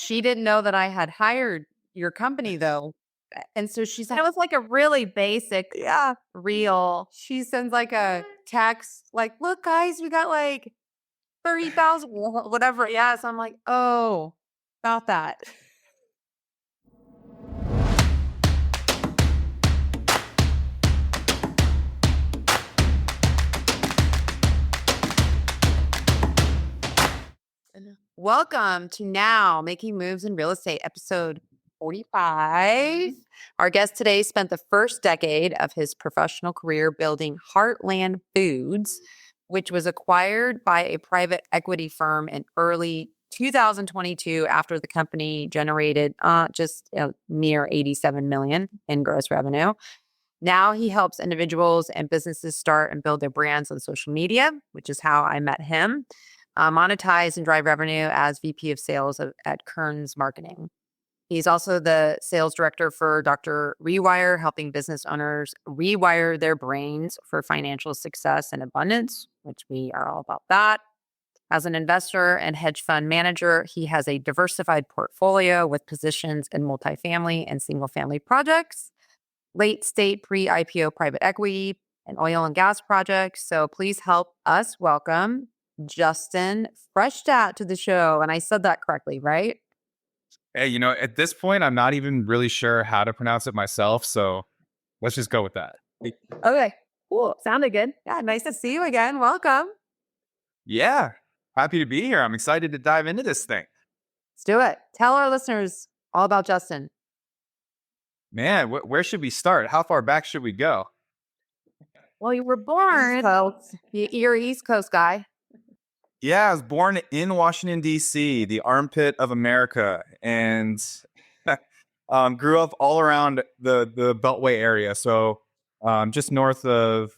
she didn't know that I had hired your company though. And so she said, it was like a really basic, yeah, reel. She sends like a text, like, look, guys, we got like 30,000, whatever. Yeah. So I'm like, oh, about that. Welcome to Now Making Moves in Real Estate, episode 45. Our guest today spent the first decade of his professional career building Heartland Foods, which was acquired by a private equity firm in early 2022 after the company generated just a mere 87 million in gross revenue. Now he helps individuals and businesses start and build their brands on social media, which is how I met him. Monetize and drive revenue as VP of Sales at Kern's Marketing. He's also the sales director for Dr. Rewire, helping business owners rewire their brains for financial success and abundance, which we are all about that. As an investor and hedge fund manager, he has a diversified portfolio with positions in multifamily and single-family projects, late-stage pre-IPO private equity, and oil and gas projects. So please help us welcome Justin Freishtat to the show. And I said that correctly, right? Hey, at this point, I'm not even really sure how to pronounce it myself. So let's just go with that. Okay, cool. Sounded good. Yeah, nice to see you again. Welcome. Yeah. Happy to be here. I'm excited to dive into this thing. Let's do it. Tell our listeners all about Justin. Man, where should we start? How far back should we go? Well, you were born. You're an East Coast guy. Yeah, I was born in Washington, D.C., the armpit of America, and grew up all around the Beltway area. So just north of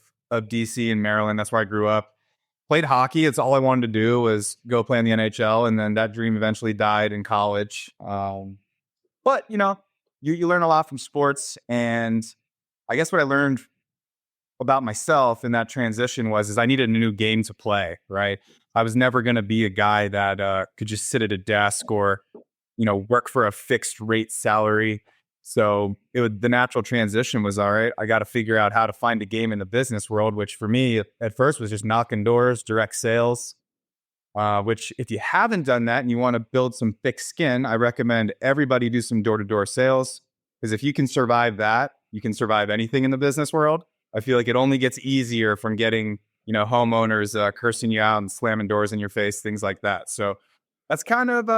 D.C. and Maryland. That's where I grew up. Played hockey. It's all I wanted to do was go play in the NHL. And then that dream eventually died in college. But, you learn a lot from sports. And I guess what I learned about myself in that transition is I needed a new game to play, right? I was never going to be a guy that could just sit at a desk or, work for a fixed rate salary. So the natural transition was, all right, I got to figure out how to find a game in the business world, which for me at first was just knocking doors, direct sales, which if you haven't done that and you want to build some thick skin, I recommend everybody do some door-to-door sales. Because if you can survive that, you can survive anything in the business world. I feel like it only gets easier from getting, homeowners cursing you out and slamming doors in your face, things like that. So that's kind of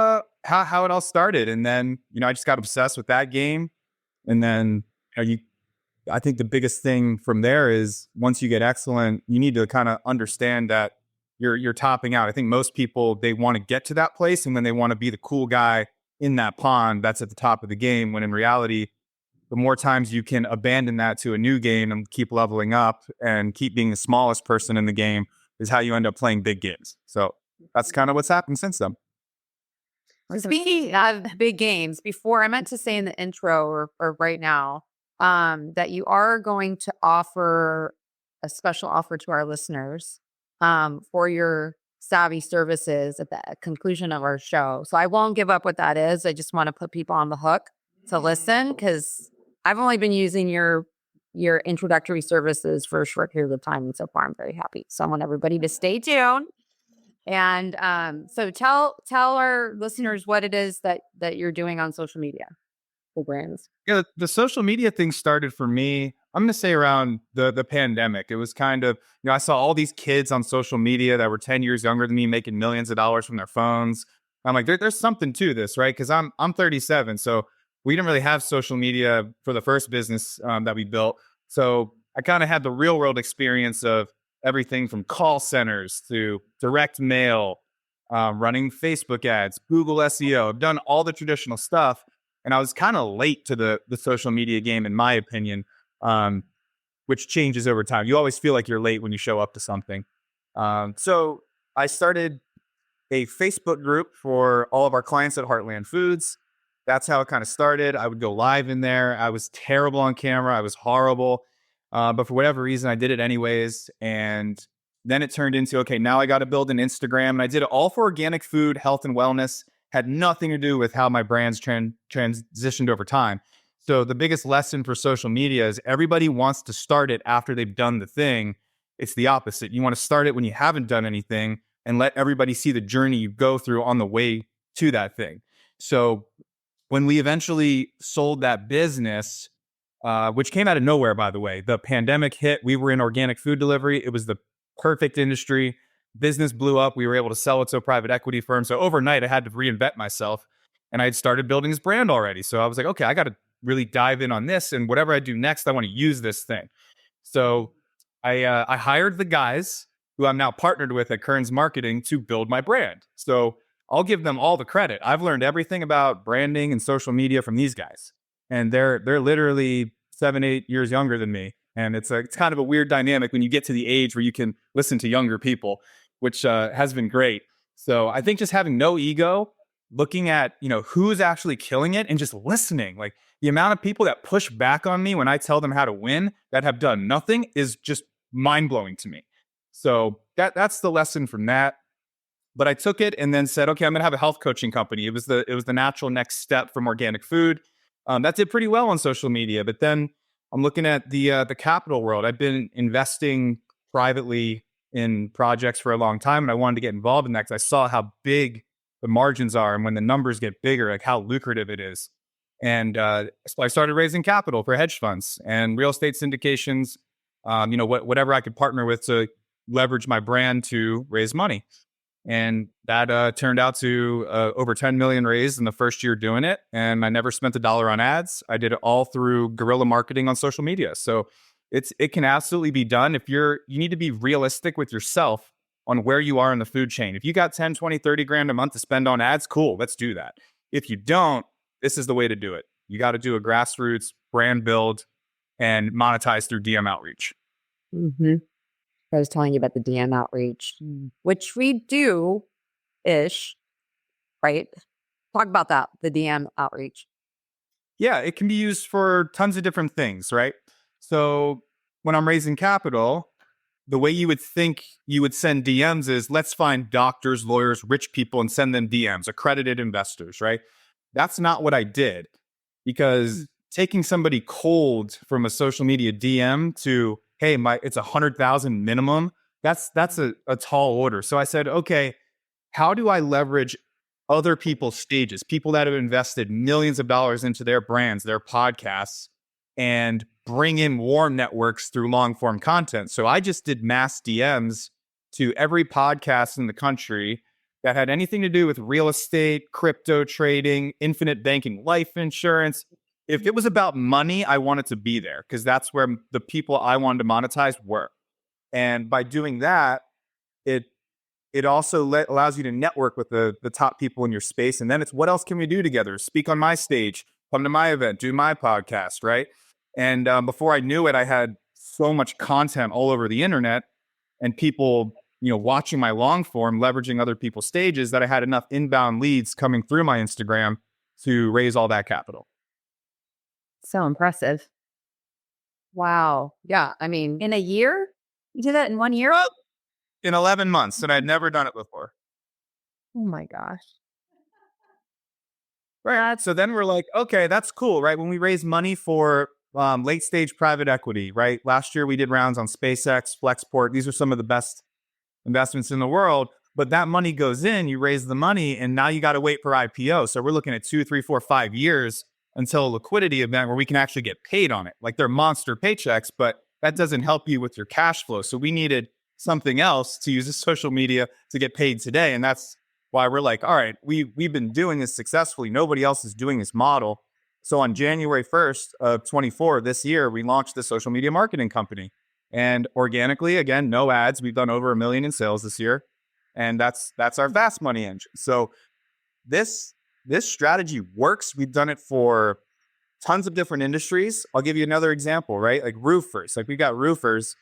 how it all started. And then, I just got obsessed with that game. And then, I think the biggest thing from there is once you get excellent, you need to kind of understand that you're topping out. I think most people, they want to get to that place and then they want to be the cool guy in that pond that's at the top of the game, when in reality, the more times you can abandon that to a new game and keep leveling up and keep being the smallest person in the game is how you end up playing big games. So that's kind of what's happened since then. Speaking of big games, before I meant to say in the intro or right now, that you are going to offer a special offer to our listeners for your savvy services at the conclusion of our show. So I won't give up what that is. I just want to put people on the hook to listen, because I've only been using your introductory services for a short period of time, and so far I'm very happy. So I want everybody to stay tuned. And so tell our listeners what it is that you're doing on social media for brands. Yeah, the social media thing started for me, I'm going to say around the pandemic. It was kind of, I saw all these kids on social media that were 10 years younger than me making millions of dollars from their phones. I'm like, there's something to this, right? Because I'm 37, so we didn't really have social media for the first business that we built. So I kind of had the real world experience of everything from call centers to direct mail, running Facebook ads, Google SEO. I've done all the traditional stuff. And I was kind of late to the social media game, in my opinion, which changes over time. You always feel like you're late when you show up to something. So I started a Facebook group for all of our clients at Heartland Foods. That's how it kind of started. I would go live in there. I was terrible on camera. I was horrible. But for whatever reason, I did it anyways. And then it turned into, okay, now I got to build an Instagram. And I did it all for organic food, health and wellness. had nothing to do with how my brand's transitioned over time. So the biggest lesson for social media is everybody wants to start it after they've done the thing. It's the opposite. You want to start it when you haven't done anything and let everybody see the journey you go through on the way to that thing. So when we eventually sold that business, which came out of nowhere, by the way, the pandemic hit. We were in organic food delivery. It was the perfect industry. Business blew up. We were able to sell it to a private equity firm. So overnight, I had to reinvent myself, and I had started building this brand already. So I was like, okay, I got to really dive in on this, and whatever I do next, I want to use this thing. So I hired the guys who I'm now partnered with at Kern's Marketing to build my brand. So I'll give them all the credit. I've learned everything about branding and social media from these guys, and they're literally 7, 8 years younger than me. And it's kind of a weird dynamic when you get to the age where you can listen to younger people, which has been great. So I think just having no ego, looking at who's actually killing it, and just listening. Like the amount of people that push back on me when I tell them how to win that have done nothing is just mind blowing to me. So that's the lesson from that. But I took it and then said, okay, I'm going to have a health coaching company. It was the natural next step from organic food. That did pretty well on social media. But then I'm looking at the capital world. I've been investing privately in projects for a long time, and I wanted to get involved in that because I saw how big the margins are, and when the numbers get bigger, like how lucrative it is. And so I started raising capital for hedge funds and real estate syndications. Whatever I could partner with to leverage my brand to raise money. And that turned out to over 10 million raised in the first year doing it. And I never spent $1 on ads. I did it all through guerrilla marketing on social media. So it can absolutely be done. If you need to be realistic with yourself on where you are in the food chain. If you got 10, 20, 30 grand a month to spend on ads, cool, let's do that. If you don't, this is the way to do it. You got to do a grassroots brand build and monetize through DM outreach. Mm-hmm. I was telling you about the DM outreach, which we do-ish, right? Talk about that, the DM outreach. Yeah, it can be used for tons of different things, right? So when I'm raising capital, the way you would think you would send DMs is let's find doctors, lawyers, rich people and send them DMs, accredited investors, right? That's not what I did, because taking somebody cold from a social media DM to, hey, it's 100,000 minimum. That's a tall order. So I said, okay, how do I leverage other people's stages, people that have invested millions of dollars into their brands, their podcasts, and bring in warm networks through long form content? So I just did mass DMs to every podcast in the country that had anything to do with real estate, crypto trading, infinite banking, life insurance. If it was about money, I wanted to be there because that's where the people I wanted to monetize were. And by doing that, it also allows you to network with the top people in your space. And then it's, what else can we do together? Speak on my stage, come to my event, do my podcast, right? And before I knew it, I had so much content all over the internet and people, watching my long form, leveraging other people's stages, that I had enough inbound leads coming through my Instagram to raise all that capital. So impressive. Wow. Yeah. I mean, in a year? You did that in 1 year? Well, in 11 months, and I'd never done it before. Oh my gosh. Right. So then we're like, okay, that's cool, right? When we raise money for late stage private equity, right? Last year we did rounds on SpaceX, Flexport. These are some of the best investments in the world. But that money goes in, you raise the money, and now you got to wait for IPO. So we're looking at 2, 3, 4, 5 years until a liquidity event where we can actually get paid on it. Like they're monster paychecks, but that doesn't help you with your cash flow. So we needed something else to use the social media to get paid today. And that's why we're like, all right, we've been doing this successfully. Nobody else is doing this model. So on January 1st of 24 this year, we launched the social media marketing company. And organically, again, no ads. We've done over $1 million in sales this year. And that's our fast money engine. So this strategy works. We've done it for tons of different industries. I'll give you another example, right? Like roofers. Like we got roofers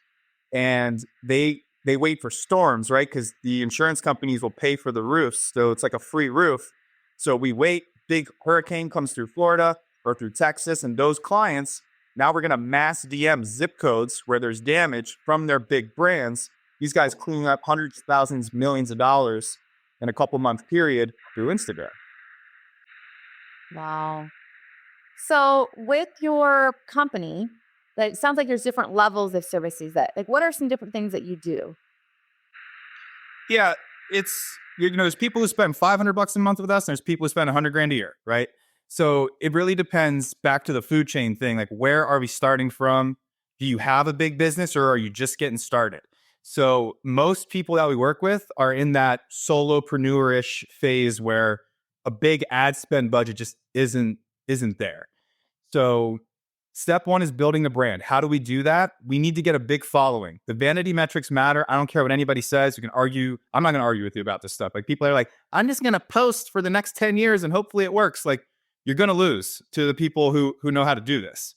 and they wait for storms, right? Because the insurance companies will pay for the roofs. So it's like a free roof. So we wait, big hurricane comes through Florida or through Texas, and those clients, now we're going to mass DM zip codes where there's damage from their big brands. These guys cleaning up hundreds of thousands, millions of dollars in a couple month period through Instagram. Wow. So with your company, that it sounds like there's different levels of services that like what are some different things that you do? Yeah, it's there's people who spend $500 a month with us, and there's people who spend 100 grand a year, right? So it really depends. Back to the food chain thing, like where are we starting from? Do you have a big business or are you just getting started? So most people that we work with are in that solopreneur-ish phase where a big ad spend budget just isn't there. So step one is building the brand. How do we do that? We need to get a big following. The vanity metrics matter. I don't care what anybody says. You can argue. I'm not going to argue with you about this stuff. Like people are like, I'm just going to post for the next 10 years and hopefully it works. Like you're going to lose to the people who know how to do this.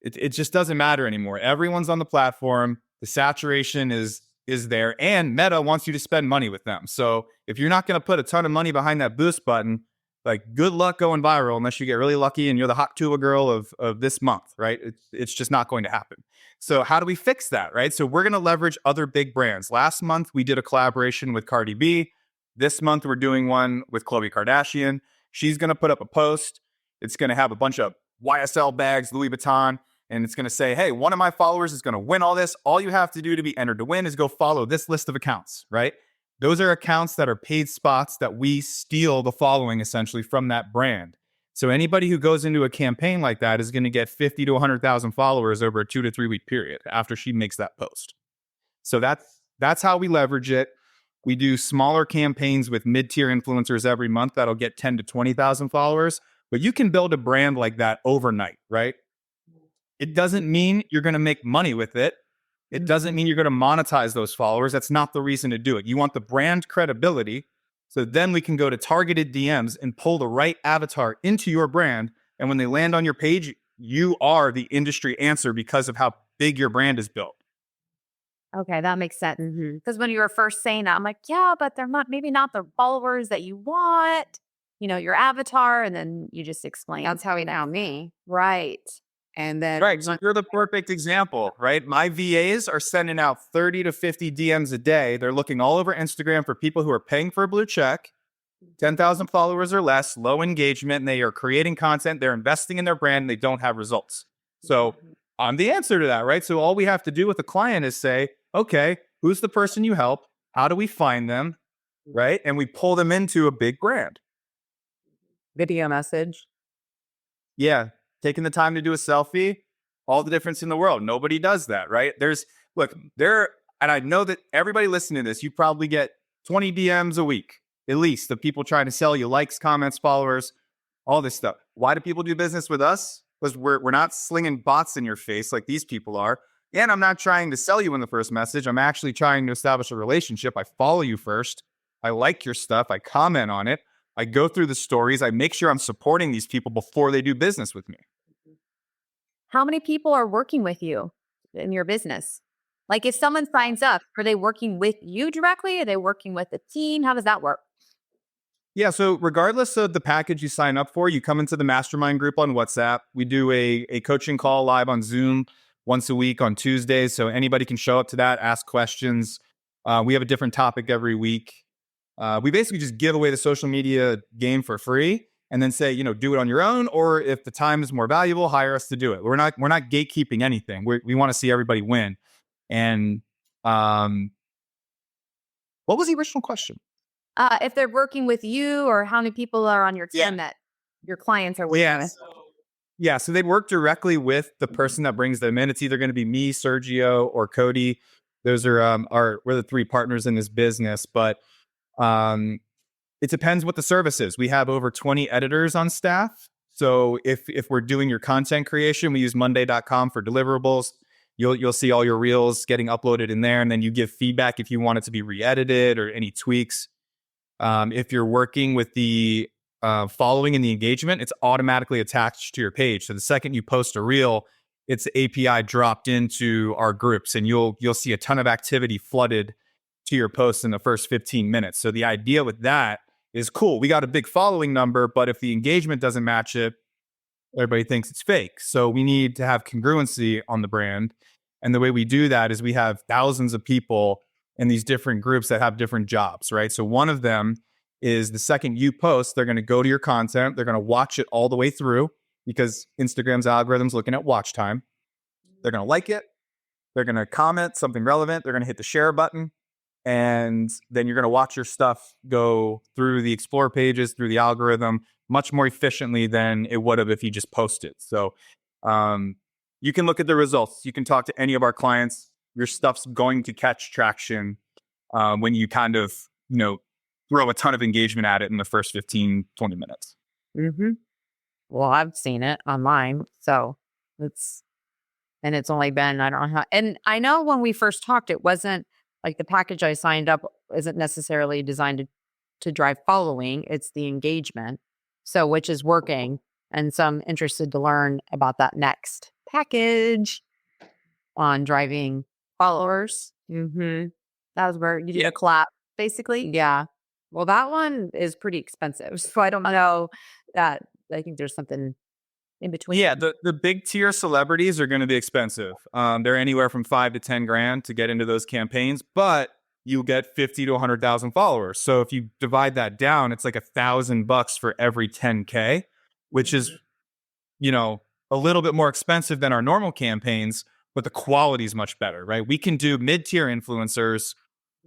It just doesn't matter anymore. Everyone's on the platform. The saturation is there, and Meta wants you to spend money with them. So if you're not going to put a ton of money behind that boost button, like good luck going viral unless you get really lucky and you're the hot tuba girl of this month, right? It's just not going to happen. So how do we fix that, right? So we're going to leverage other big brands. Last month we did a collaboration with Cardi B. This month we're doing one with Khloe Kardashian. She's going to put up a post. It's going to have a bunch of YSL bags, Louis Vuitton, and it's going to say, hey, one of my followers is going to win all this. All you have to do to be entered to win is go follow this list of accounts, right? Those are accounts that are paid spots that we steal the following essentially from that brand. So anybody who goes into a campaign like that is going to get 50 to 100,000 followers over a 2 to 3 week period after she makes that post. So that's how we leverage it. We do smaller campaigns with mid-tier influencers every month that'll get 10 to 20,000 followers, but you can build a brand like that overnight, right? It doesn't mean you're going to make money with it. It doesn't mean you're going to monetize those followers. That's not the reason to do it. You want the brand credibility. So then we can go to targeted DMs and pull the right avatar into your brand. And when they land on your page, you are the industry answer because of how big your brand is built. Okay, that makes sense. Because when you were first saying that, I'm like, yeah, but they're not maybe not the followers that you want, your avatar. And then you just explained. That's how he found me. Right. And then Right. So you're the perfect example, right? My VAs are sending out 30 to 50 DMs a day. They're looking all over Instagram for people who are paying for a blue check, 10,000 followers or less, low engagement, and they are creating content. They're investing in their brand and they don't have results. So I'm the answer to that, right? So all we have to do with the client is say, okay, who's the person you help? How do we find them? Right. And we pull them into a big brand. video message. Yeah. Taking the time to do a selfie, all the difference in the world. Nobody does that, right? And I know that everybody listening to this, you probably get 20 DMs a week, at least, of people trying to sell you likes, comments, followers, all this stuff. Why do people do business with us? Because we're not slinging bots in your face like these people are. And I'm not trying to sell you in the first message. I'm actually trying to establish a relationship. I follow you first. I like your stuff. I comment on it. I go through the stories. I make sure I'm supporting these people before they do business with me. How many people are working with you in your business? Like if someone signs up, are they working with you directly? Are they working with the team? How does that work? Yeah, so regardless of the package you sign up for, you come into the mastermind group on WhatsApp. We do a coaching call live on Zoom once a week on Tuesdays. So anybody can show up to that, ask questions. We have a different topic every week. We basically just give away the social media game for free and then say, do it on your own. Or if the time is more valuable, hire us to do it. We're not gatekeeping anything. We want to see everybody win. And what was the original question? If they're working with you or how many people are on your team that your clients are working with? Yeah, so they'd work directly with the person that brings them in. It's either going to be me, Sergio, or Cody. Those are we're the three partners in this business, but it depends what the service is. We have over 20 editors on staff. So if we're doing your content creation, we use monday.com for deliverables. You'll see all your reels getting uploaded in there, and then you give feedback if you want it to be re-edited or any tweaks. If you're working with the following and the engagement, it's automatically attached to your page. So the second you post a reel, it's API dropped into our groups, and you'll see a ton of activity flooded to your posts in the first 15 minutes. So the idea with that is cool. We got a big following number, but if the engagement doesn't match it, everybody thinks it's fake. So we need to have congruency on the brand. And the way we do that is we have thousands of people in these different groups that have different jobs, right? So one of them is the second you post, they're going to go to your content. They're going to watch it all the way through because Instagram's algorithm's looking at watch time. They're going to like it. They're going to comment something relevant. They're going to hit the share button. And then you're going to watch your stuff go through the explore pages, through the algorithm much more efficiently than it would have if you just posted. So you can look at the results. You can talk to any of our clients. Your stuff's going to catch traction when you kind of, throw a ton of engagement at it in the first 15, 20 minutes. Mm-hmm. Well, I've seen it online. So it's only been, I don't know how, and I know when we first talked, it wasn't like the package I signed up isn't necessarily designed to drive following. It's the engagement. So which is working. And so I'm interested to learn about that next package on driving followers. Mm-hmm. That was where you did a clap, basically. Yeah. Well, that one is pretty expensive. So I don't know that. I think there's something in between. Yeah, the big tier celebrities are going to be expensive. They're anywhere from $5 to $10,000 to get into those campaigns, but you get 50 to 100,000 followers. So if you divide that down, it's like $1,000 for every 10K, which is, a little bit more expensive than our normal campaigns, but the quality is much better, right? We can do mid-tier influencers.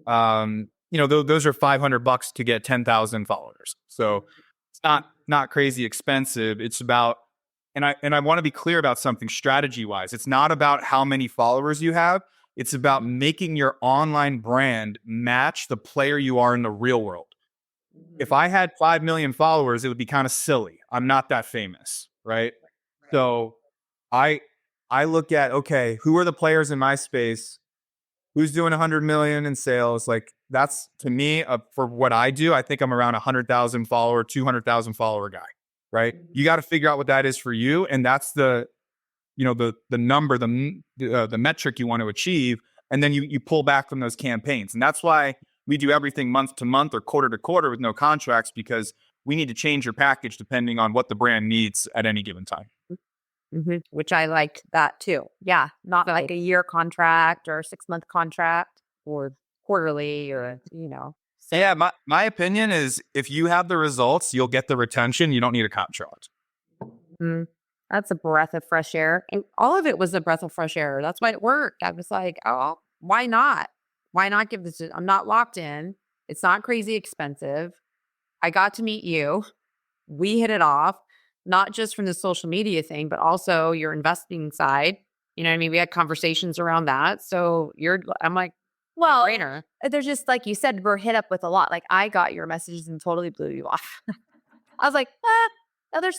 Those are $500 to get 10,000 followers. So it's not crazy expensive. It's about, and I want to be clear about something strategy-wise. It's not about how many followers you have. It's about making your online brand match the player you are in the real world. If I had 5 million followers, it would be kind of silly. I'm not that famous, right? So I look at, okay, who are the players in my space? Who's doing 100 million in sales? Like that's, to me, for what I do, I think I'm around 100,000 follower, 200,000 follower guy, right? You got to figure out what that is for you. And that's the number, the metric you want to achieve. And then you pull back from those campaigns. And that's why we do everything month to month or quarter to quarter with no contracts, because we need to change your package depending on what the brand needs at any given time. Mm-hmm. Which I liked that too. Yeah. Not like a year contract or a 6-month contract or quarterly or, So. Yeah. My opinion is if you have the results, you'll get the retention. You don't need a contract. Mm, that's a breath of fresh air. And all of it was a breath of fresh air. That's why it worked. I was like, oh, why not? Why not give this? I'm not locked in. It's not crazy expensive. I got to meet you. We hit it off, not just from the social media thing, but also your investing side. You know what I mean? We had conversations around that. So I'm like, Well, brainer. there's just, like you said, we're hit up with a lot. Like I got your messages and totally blew you off. I was like, another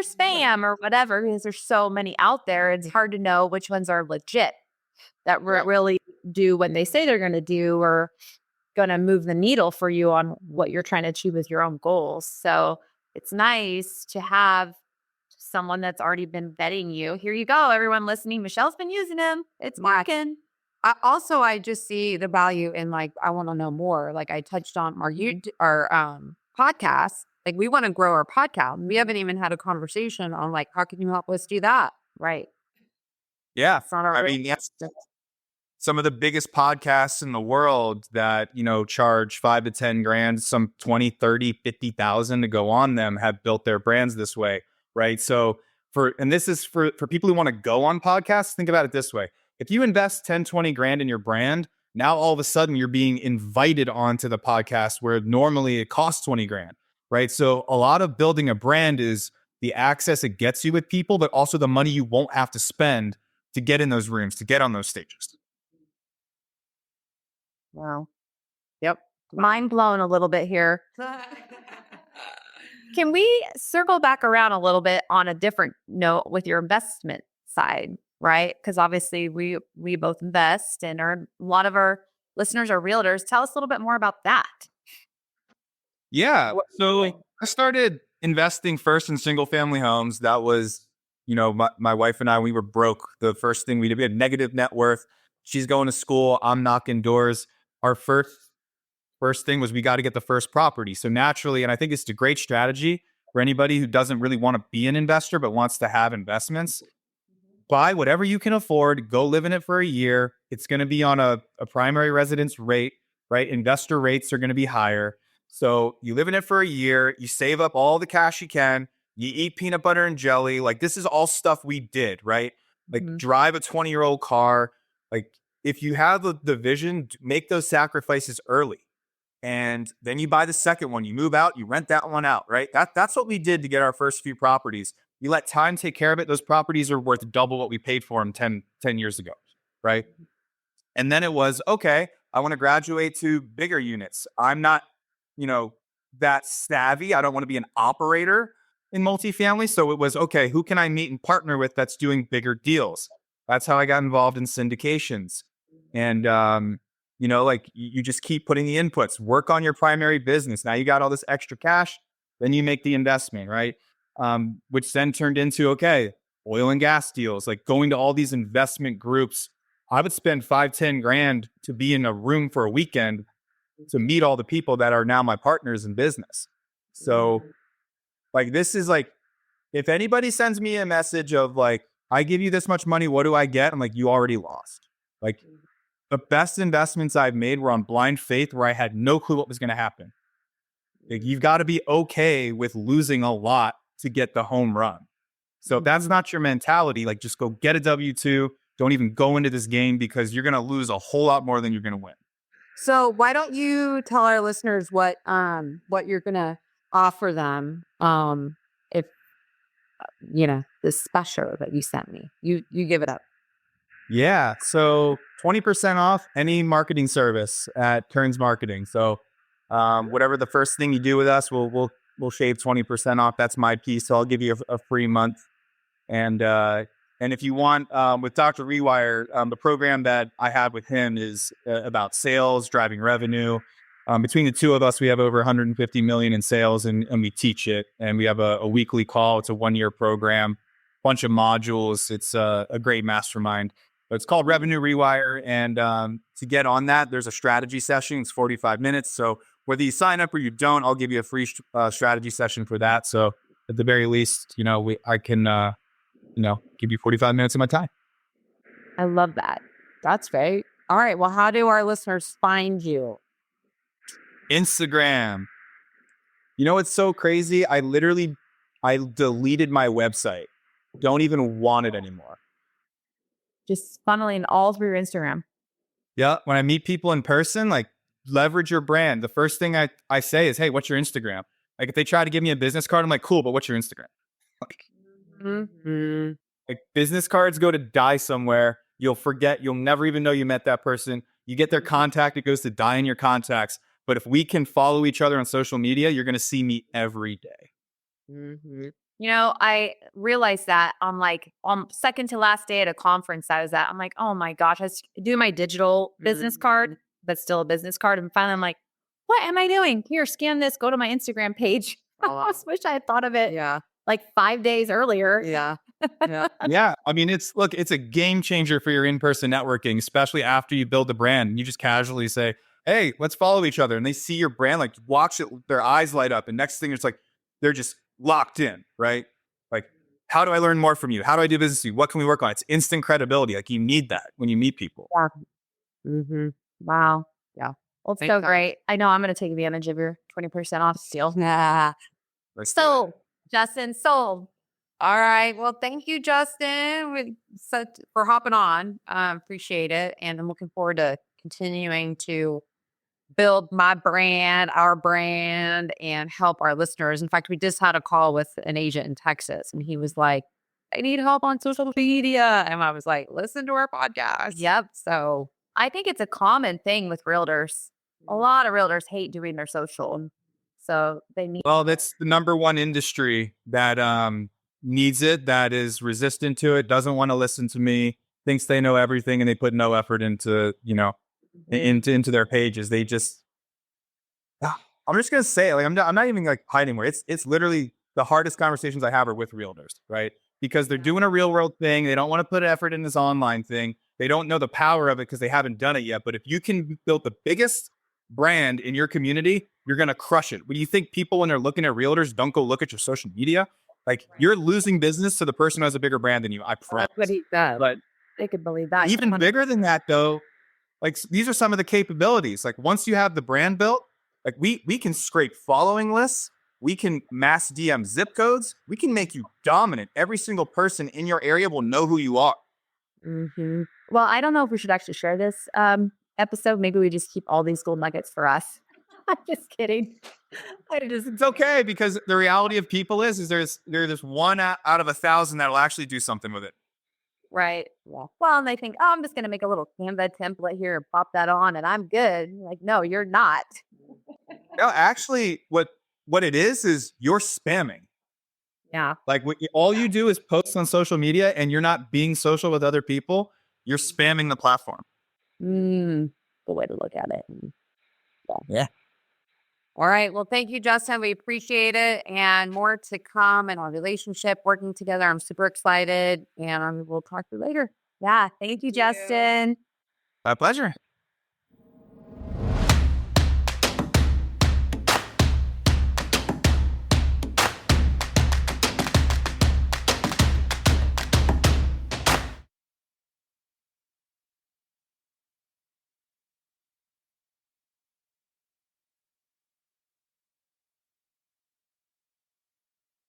spam or whatever, because there's so many out there. It's hard to know which ones are legit that really do what they say they're going to do or going to move the needle for you on what you're trying to achieve with your own goals. So it's nice to have someone that's already been vetting you. Here you go, everyone listening. Michelle's been using them. It's working. I just see the value in like, I want to know more. Like I touched on our podcast. Like we want to grow our podcast. We haven't even had a conversation on like, how can you help us do that? Right. Yeah. It's not our yes. Some of the biggest podcasts in the world that, charge 5 to 10 grand, some 20, 30, 50,000 to go on them have built their brands this way. Right. So this is for people who want to go on podcasts, think about it this way. If you invest 10, 20 grand in your brand, now all of a sudden you're being invited onto the podcast where normally it costs 20 grand. Right. So a lot of building a brand is the access it gets you with people, but also the money you won't have to spend to get in those rooms, to get on those stages. Wow. Yep. Mind blown a little bit here. Can we circle back around a little bit on a different note with your investment side, right? Because obviously we both invest and a lot of our listeners are realtors. Tell us a little bit more about that. Yeah. So I started investing first in single family homes. That was, my wife and I, we were broke. The first thing we did, we had negative net worth. She's going to school. I'm knocking doors. Our first thing was we got to get the first property. So naturally, and I think it's a great strategy for anybody who doesn't really want to be an investor, but wants to have investments. Buy whatever you can afford, go live in it for a year. It's going to be on a primary residence rate, right? Investor rates are going to be higher. So you live in it for a year, you save up all the cash you can, you eat peanut butter and jelly. Like this is all stuff we did, right? Like drive a 20-year-old car. Like if you have the vision, make those sacrifices early. And then you buy the second one, you move out, you rent that one out, right? That's what we did to get our first few properties. You let time take care of it. Those properties are worth double what we paid for them 10 years ago, right? And then it was, okay, I want to graduate to bigger units. I'm not, that savvy. I don't want to be an operator in multifamily. So it was, okay, who can I meet and partner with that's doing bigger deals? That's how I got involved in syndications. And, like you just keep putting the inputs, work on your primary business. Now you got all this extra cash, then you make the investment, right? Which then turned into, okay, oil and gas deals, like going to all these investment groups. I would spend 5-10 grand to be in a room for a weekend to meet all the people that are now my partners in business. So like, this is like, if anybody sends me a message of like, I give you this much money, what do I get? I'm like, you already lost. Like the best investments I've made were on blind faith where I had no clue what was going to happen. Like, you've got to be okay with losing a lot to get the home run. So if that's not your mentality, like just go get a W-2. Don't even go into this game because you're going to lose a whole lot more than you're going to win. So why don't you tell our listeners what you're gonna offer them if this special that you sent me. You give it up. Yeah. So 20% off any marketing service at Kearns Marketing. So whatever the first thing you do with us, we'll shave 20% off. That's my piece. So I'll give you a free month. And if you want, with Dr. Rewire, the program that I have with him is about sales, driving revenue. Between the two of us, we have over 150 million in sales, and we teach it. And we have a weekly call. It's a 1-year program, bunch of modules. It's a great mastermind. But it's called Revenue Rewire. And to get on that, there's a strategy session. It's 45 minutes. So whether you sign up or you don't, I'll give you a free strategy session for that. So at the very least, I can give you 45 minutes of my time. I love that. That's great. All right. Well, how do our listeners find you? Instagram. It's so crazy. I deleted my website. Don't even want it anymore. Just funneling all through your Instagram. Yeah. When I meet people in person, like, leverage your brand. The first thing I say is, hey, what's your Instagram? Like, if they try to give me a business card, I'm like, cool, but what's your Instagram? Like, business cards go to die somewhere. You'll forget. You'll never even know you met that person. You get their contact. It goes to die in your contacts. But if we can follow each other on social media, you're going to see me every day. I realized that on second to last day at a conference I was at, I'm like, oh my gosh, I was doing my digital business card, but still a business card. And finally I'm like, what am I doing? Here, scan this, go to my Instagram page. I just wish I had thought of it like 5 days earlier. Yeah. Yeah. I mean, it's a game changer for your in-person networking, especially after you build the brand. You just casually say, hey, let's follow each other. And they see your brand, like, watch it, their eyes light up. And next thing, it's like, they're just locked in, right? Like, how do I learn more from you? How do I do business with you? What can we work on? It's instant credibility. Like, you need that when you meet people. Yeah. Wow. Yeah. Well, it's so great. I know I'm going to take advantage of your 20% off deal. Nah. So, Justin, sold. All right. Well, thank you, Justin, for hopping on. Appreciate it. And I'm looking forward to continuing to build my brand, our brand, and help our listeners. In fact, we just had a call with an agent in Texas, and he was like, I need help on social media. And I was like, listen to our podcast. Yep. So I think it's a common thing with realtors. A lot of realtors hate doing their social. So they need. Well, that's the number one industry that needs it, that is resistant to it, doesn't want to listen to me, thinks they know everything, and they put no effort into, into their pages. They just, I'm just going to say it. Like, I'm not even like hiding anymore. It's literally the hardest conversations I have are with realtors, right? Because they're doing a real world thing. They don't want to put effort in this online thing. They don't know the power of it because they haven't done it yet. But if you can build the biggest brand in your community, you're going to crush it. When you think people, when they're looking at realtors, don't go look at your social media, like, you're losing business to the person who has a bigger brand than you. I promise. that's what he said. But They could believe that. even bigger than that, though, like, these are some of the capabilities. Like, once you have the brand built, Like we can scrape following lists. We can mass DM zip codes. We can make you dominant. Every single person in your area will know who you are. Mm-hmm. Well, I don't know if we should actually share this episode. Maybe we just keep all these gold nuggets for us. I'm just kidding. It's okay, because the reality of people is there's one out of 1,000 that'll actually do something with it. Right. Yeah. Well, and they think, oh, I'm just going to make a little Canva template here and pop that on and I'm good. Like, no, you're not. No, actually, what it is you're spamming. Yeah. Like all you do is post on social media and you're not being social with other people. You're spamming the platform. Good way to look at it. Yeah. All right. Well, thank you, Justin. We appreciate it. And more to come in our relationship, working together. I'm super excited. And we'll talk to you later. Yeah. Thank you, Justin. My pleasure.